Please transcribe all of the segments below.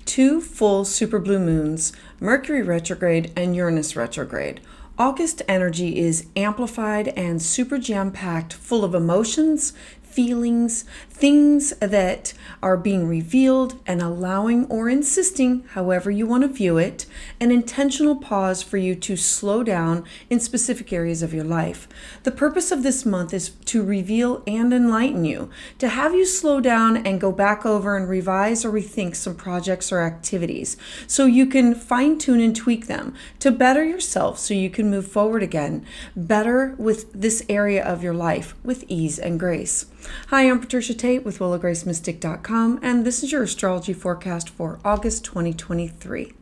two full super blue moons, Mercury retrograde and Uranus retrograde. August energy is amplified and super jam-packed, full of emotions, feelings, things that are being revealed and allowing or insisting, however you want to view it, an intentional pause for you to slow down in specific areas of your life. The purpose of this month is to reveal and enlighten you, to have you slow down and go back over and revise or rethink some projects or activities so you can fine-tune and tweak them to better yourself so you can move forward again, better with this area of your life with ease and grace. Hi, I'm Patricia Tate with willowgracemystic.com, and this is your astrology forecast for August 2023.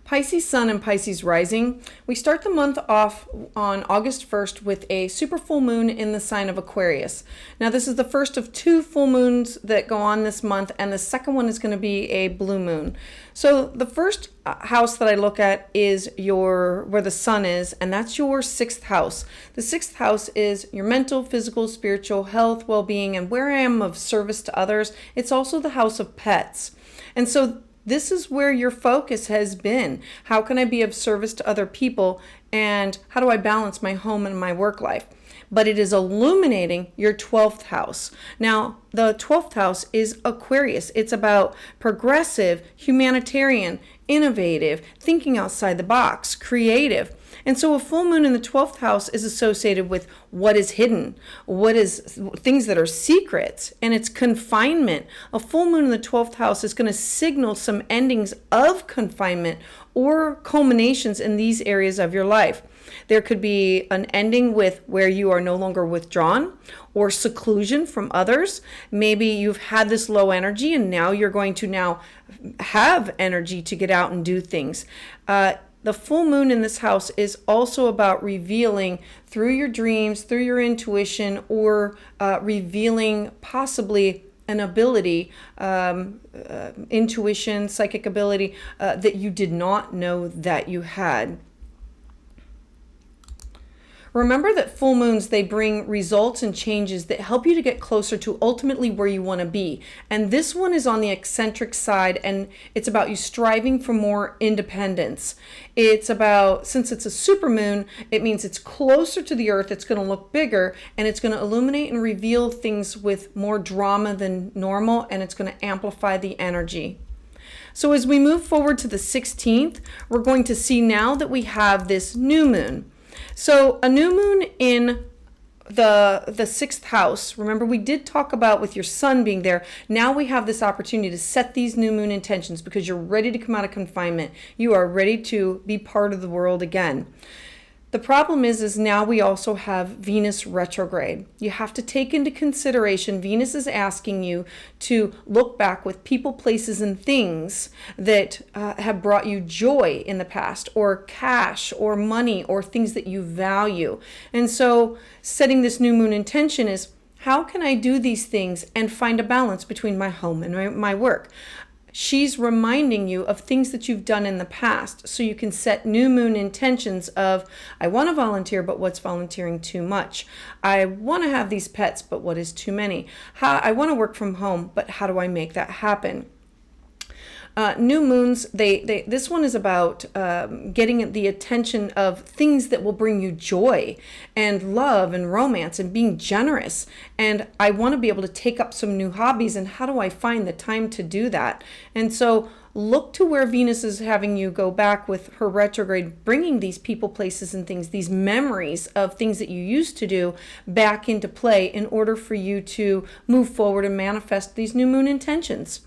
Pisces Sun and Pisces Rising. We start the month off on August 1st with a super full moon in the sign of Aquarius. Now, this is the first of two full moons that go on this month, and the second one is going to be a blue moon. So the first house that I look at is where the sun is, and that's your sixth house. The sixth house is your mental, physical, spiritual health, well-being, and where I am of service to others. It's also the house of pets. And so this is where your focus has been. How can I be of service to other people? And how do I balance my home and my work life? But it is illuminating your 12th house. Now, the 12th house is Aquarius. It's about progressive, humanitarian, innovative, thinking outside the box, creative. And so a full moon in the 12th house is associated with what is hidden, what is things that are secrets, and it's confinement. A full moon in the 12th house is going to signal some endings of confinement or culminations in these areas of your life. There could be an ending with where you are no longer withdrawn or seclusion from others. Maybe you've had this low energy and now you're going to now have energy to get out and do things. The full moon in this house is also about revealing through your dreams, through your intuition, or revealing possibly an ability, intuition, psychic ability that you did not know that you had. Remember that full moons, they bring results and changes that help you to get closer to ultimately where you want to be. And this one is on the eccentric side, and it's about you striving for more independence. It's about, since it's a super moon, it means it's closer to the earth, it's going to look bigger, and it's going to illuminate and reveal things with more drama than normal, and it's going to amplify the energy. So as we move forward to the 16th, we're going to see now that we have this new moon. So a new moon in the sixth house, remember we did talk about with your sun being there. Now we have this opportunity to set these new moon intentions because you're ready to come out of confinement. You are ready to be part of the world again. The problem is now we also have Venus retrograde. You have to take into consideration, Venus is asking you to look back with people, places, and things that have brought you joy in the past, or cash, or money, or things that you value. And so setting this new moon intention is, how can I do these things and find a balance between my home and my work? She's reminding you of things that you've done in the past so you can set new moon intentions of, I want to volunteer, but what's volunteering too much? I want to have these pets, but what is too many? I want to work from home, but how do I make that happen? New moons, this one is about getting the attention of things that will bring you joy and love and romance and being generous. And I want to be able to take up some new hobbies, and how do I find the time to do that? And so look to where Venus is having you go back with her retrograde, bringing these people, places, and things, these memories of things that you used to do back into play in order for you to move forward and manifest these new moon intentions.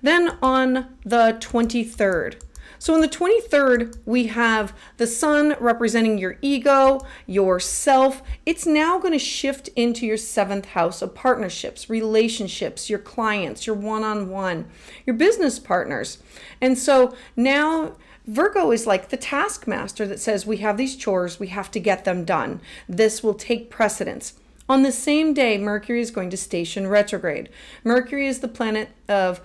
Then on the 23rd. So on the 23rd, we have the sun representing your ego, yourself. It's now going to shift into your 7th house of partnerships, relationships, your clients, your one-on-one, your business partners. And so now Virgo is like the taskmaster that says, we have these chores, we have to get them done. This will take precedence. On the same day, Mercury is going to station retrograde. Mercury is the planet of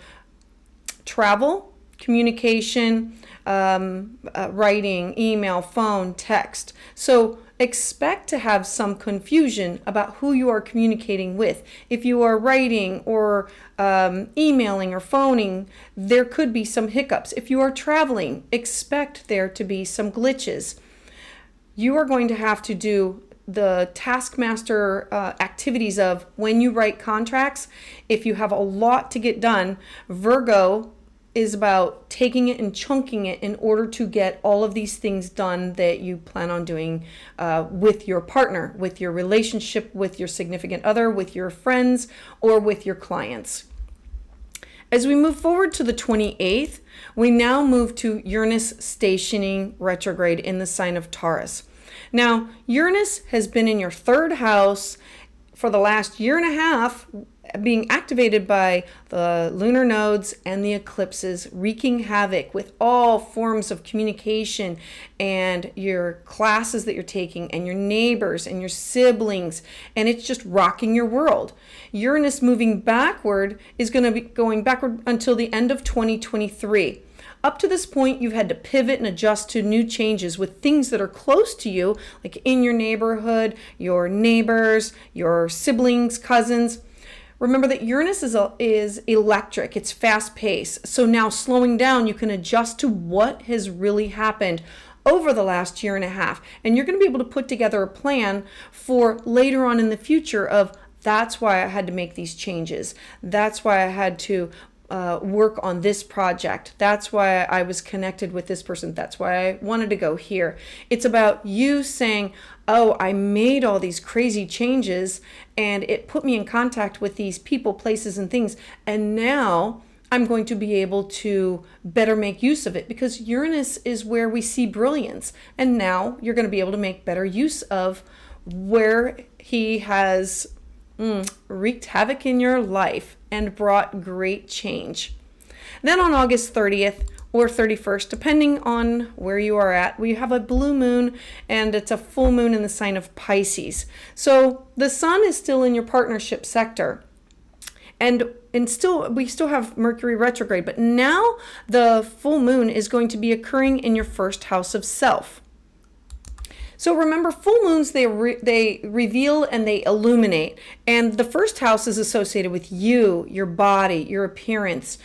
travel, communication, writing, email, phone, text. So expect to have some confusion about who you are communicating with. If you are writing or emailing or phoning, there could be some hiccups. If you are traveling, expect there to be some glitches. You are going to have to do the taskmaster activities of when you write contracts. If you have a lot to get done, Virgo is about taking it and chunking it in order to get all of these things done that you plan on doing with your partner, with your relationship, with your significant other, with your friends, or with your clients. As we move forward to the 28th, we now move to Uranus stationing retrograde in the sign of Taurus. Now, Uranus has been in your third house for the last year and a half, being activated by the lunar nodes and the eclipses, wreaking havoc with all forms of communication and your classes that you're taking and your neighbors and your siblings, and it's just rocking your world. Uranus moving backward is going to be going backward until the end of 2023. Up to this point, you've had to pivot and adjust to new changes with things that are close to you, like in your neighborhood, your neighbors, your siblings, cousins. Remember that Uranus is electric, it's fast paced. So now slowing down, you can adjust to what has really happened over the last year and a half. And you're going to be able to put together a plan for later on in the future of that's why I had to make these changes. That's why I had to work on this project. That's why I was connected with this person. That's why I wanted to go here. It's about you saying, oh, I made all these crazy changes and it put me in contact with these people, places, and things. And now I'm going to be able to better make use of it because Uranus is where we see brilliance. And now you're going to be able to make better use of where he has wreaked havoc in your life and brought great change. Then on August 30th or 31st, depending on where you are at, we have a blue moon and it's a full moon in the sign of Pisces. So the sun is still in your partnership sector. And we still have Mercury retrograde, but now the full moon is going to be occurring in your first house of self. So remember, full moons, they reveal and they illuminate. And the first house is associated with you, your body, your appearance,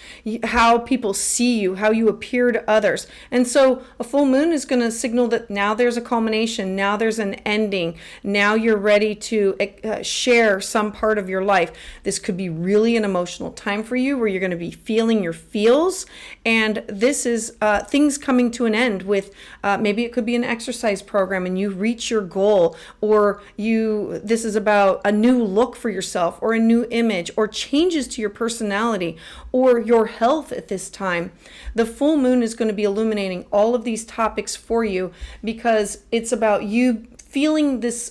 how people see you, how you appear to others. And so a full moon is going to signal that now there's a culmination, now there's an ending, now you're ready to share some part of your life. This could be really an emotional time for you where you're going to be feeling your feels. And this is things coming to an end with maybe it could be an exercise program and you reach your goal, or this is about a new look for yourself or a new image or changes to your personality or your health at this time. The full moon is going to be illuminating all of these topics for you because it's about you feeling this,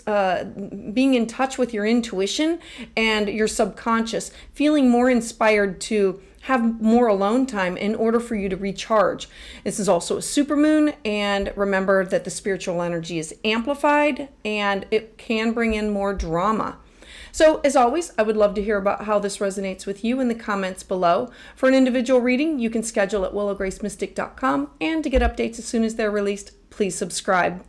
being in touch with your intuition and your subconscious, feeling more inspired to have more alone time in order for you to recharge. This is also a supermoon, and remember that the spiritual energy is amplified and it can bring in more drama. So as always, I would love to hear about how this resonates with you in the comments below. For an individual reading, you can schedule at willowgracemystic.com, and to get updates as soon as they're released, please subscribe.